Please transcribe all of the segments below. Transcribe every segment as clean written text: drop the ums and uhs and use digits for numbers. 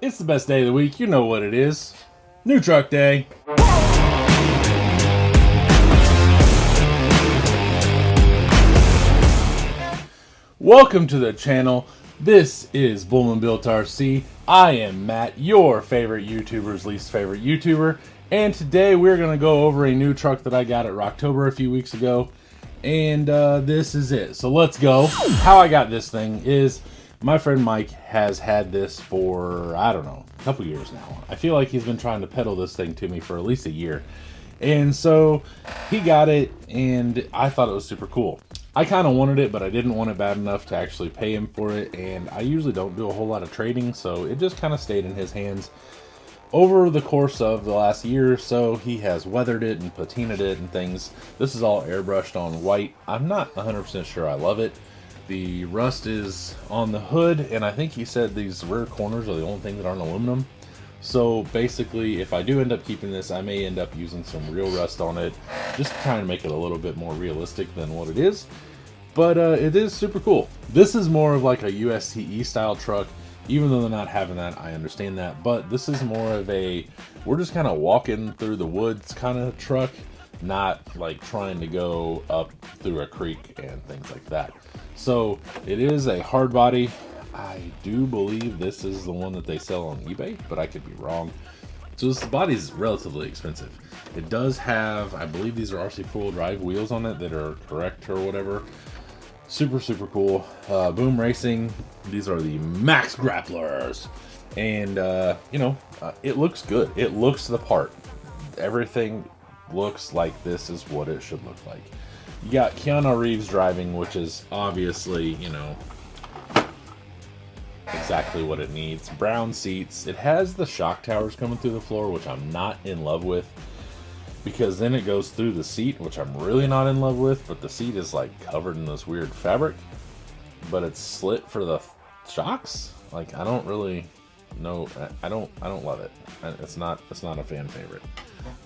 It's the best day of the week. You know what it is. New truck day. Welcome to the channel. This is Bullman Built RC. I am Matt, your favorite YouTuber's least favorite YouTuber. And today we're going to go over a new truck that I got at Rocktober a few weeks ago. And this is it. So let's go. How I got this thing is my friend Mike has had this for, I don't know, a couple years now. I feel like he's been trying to peddle this thing to me for at least a year. And so he got it and I thought it was super cool. I kind of wanted it, but I didn't want it bad enough to actually pay him for it. And I usually don't do a whole lot of trading, so it just kind of stayed in his hands. Over the course of the last year or so, he has weathered it and patinaed it and things. This is all airbrushed on white. I'm not 100% sure I love it. The rust is on the hood, and I think he said these rear corners are the only thing that aren't aluminum. So basically, if I do end up keeping this, I may end up using some real rust on it, just trying to make it a little bit more realistic than what it is. But it is super cool. This is more of like a USTE style truck. Even though they're not having that, I understand that. But this is more of a, we're just kind of walking through the woods kind of truck, not like trying to go up through a creek and things like that. So it is a hard body. I do believe this is the one that they sell on eBay, but I could be wrong. So this body is relatively expensive. It does have, I believe these are RC four-wheel drive wheels on it that are correct or whatever. Super cool. Boom Racing. These are the Max Grapplers, and it looks good. It looks the part. Everything looks like this is what it should look like. You got Keanu Reeves driving, which is obviously, exactly what it needs. Brown seats. It has the shock towers coming through the floor, which I'm not in love with, because then it goes through the seat, which I'm really not in love with. But the seat is like covered in this weird fabric, but it's slit for the shocks. Like, I don't really know. I don't love it. It's not a fan favorite,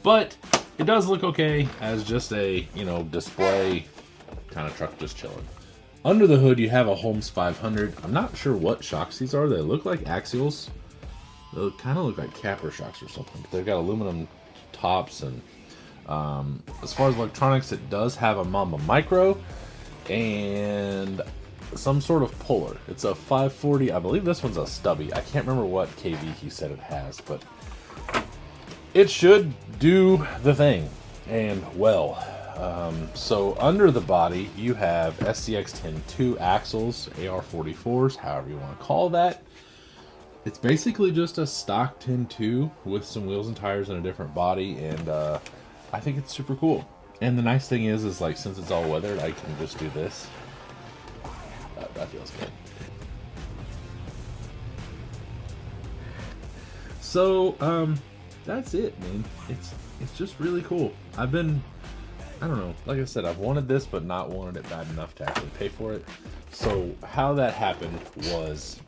but it does look okay as just a display kind of truck, just chilling. Under the hood, you have a Holmes 500. I'm not sure what shocks these are. They look like Axials. They kind of look like capper shocks or something. But they've got aluminum tops, and as far as electronics, it does have a Mamba Micro and some sort of puller. It's a 540. I believe this one's a stubby. I can't remember what KV he said it has, but it should do the thing, and well. So under the body, you have SCX 10.2 axles, AR44s, however you want to call that. It's basically just a stock 10.2 with some wheels and tires and a different body, and I think it's super cool. And the nice thing is like, since it's all weathered, I can just do this. That feels good. So that's it, man. It's just really cool. I don't know, like I said, I've wanted this but not wanted it bad enough to actually pay for it. So how that happened was,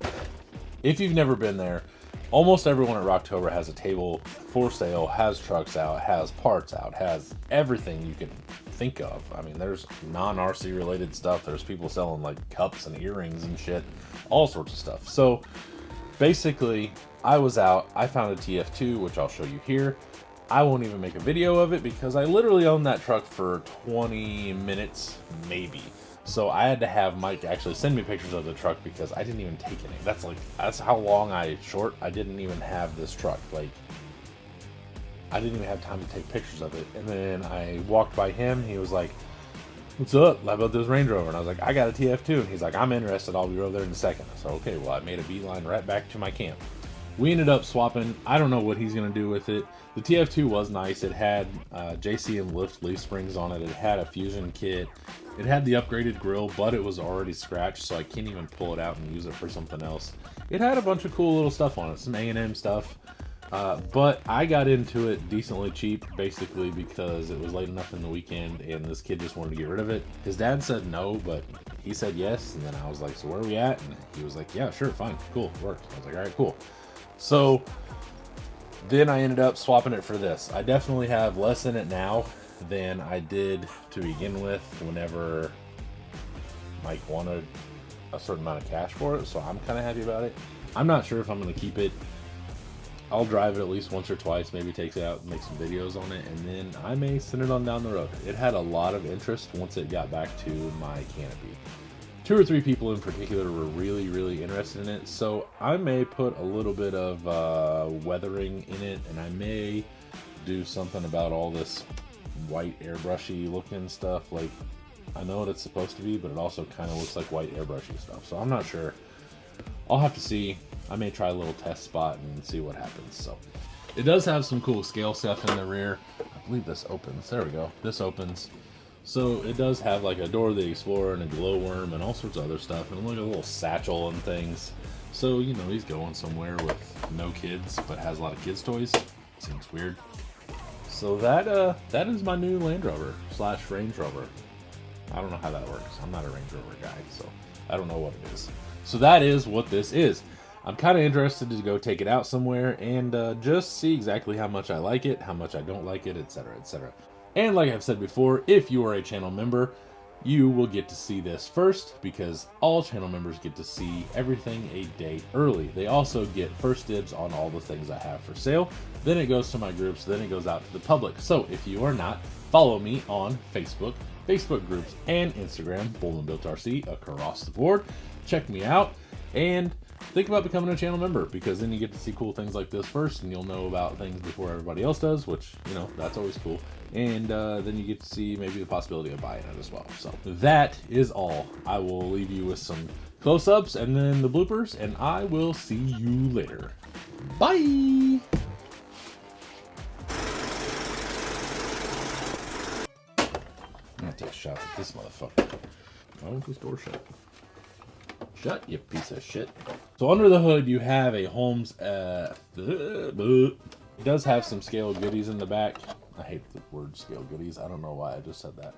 if you've never been there, almost everyone at Rocktober has a table for sale, has trucks out, has parts out, has everything you can think of. I mean, there's non-RC related stuff. There's people selling like cups and earrings and shit, all sorts of stuff. So basically, I was out, I found a TF2, which I'll show you here. I won't even make a video of it because I literally owned that truck for 20 minutes, maybe. So I had to have Mike actually send me pictures of the truck because I didn't even take any. That's how long I didn't even have this truck. Like, I didn't even have time to take pictures of it. And then I walked by him. He was like, "What's up? How about this Range Rover?" And I was like, "I got a TF2. And he's like, "I'm interested. I'll be over there in a second." So, okay, well, I made a beeline right back to my camp. We ended up swapping. I don't know what he's going to do with it. The TF2 was nice. It had JC and lift leaf springs on it. It had a fusion kit. It had the upgraded grill, but it was already scratched, so I can't even pull it out and use it for something else. It had a bunch of cool little stuff on it, some A&M stuff. But I got into it decently cheap, basically because it was late enough in the weekend and this kid just wanted to get rid of it. His dad said no, but he said yes, and then I was like, "So where are we at?" And he was like, "Yeah, sure, fine, cool, worked." I was like, "All right, cool." So then I ended up swapping it for this. I definitely have less in it now than I did to begin with whenever Mike wanted a certain amount of cash for it, so I'm kind of happy about it. I'm not sure if I'm going to keep it. I'll drive it at least once or twice, maybe take it out and make some videos on it, and then I may send it on down the road. It had a lot of interest once it got back to my canopy. 2 or 3 people in particular were really interested in it, so I may put a little bit of weathering in it, and I may do something about all this white airbrushy looking stuff. Like, I know what it's supposed to be, but it also kind of looks like white airbrushy stuff, so I'm not sure. I'll have to see. I may try a little test spot and see what happens. So it does have some cool scale stuff in the rear. I believe this opens. There we go. This opens. So it does have like a Door of the Explorer and a glowworm and all sorts of other stuff, and like a little satchel and things. So, you know, he's going somewhere with no kids, but has a lot of kids' toys. Seems weird. So that is my new Land Rover / Range Rover. I don't know how that works. I'm not a Range Rover guy, so I don't know what it is. So that is what this is. I'm kind of interested to go take it out somewhere and just see exactly how much I like it, how much I don't like it, etc., etc. And like I've said before, if you are a channel member, you will get to see this first, because all channel members get to see everything a day early. They also get first dibs on all the things I have for sale. Then it goes to my groups, then it goes out to the public. So if you are not, follow me on Facebook groups, and Instagram, Bullman Built RC, across the board. Check me out and think about becoming a channel member, because then you get to see cool things like this first, and you'll know about things before everybody else does, which, you know, that's always cool. And then you get to see maybe the possibility of buying it as well. So that is all. I will leave you with some close-ups and then the bloopers, and I will see you later. Bye! I'm gonna take shots at this motherfucker. Why won't this door shut? Shut, you piece of shit. So under the hood, you have a Holmes. It does have some scale goodies in the back. I hate the word scale goodies. I don't know why I just said that.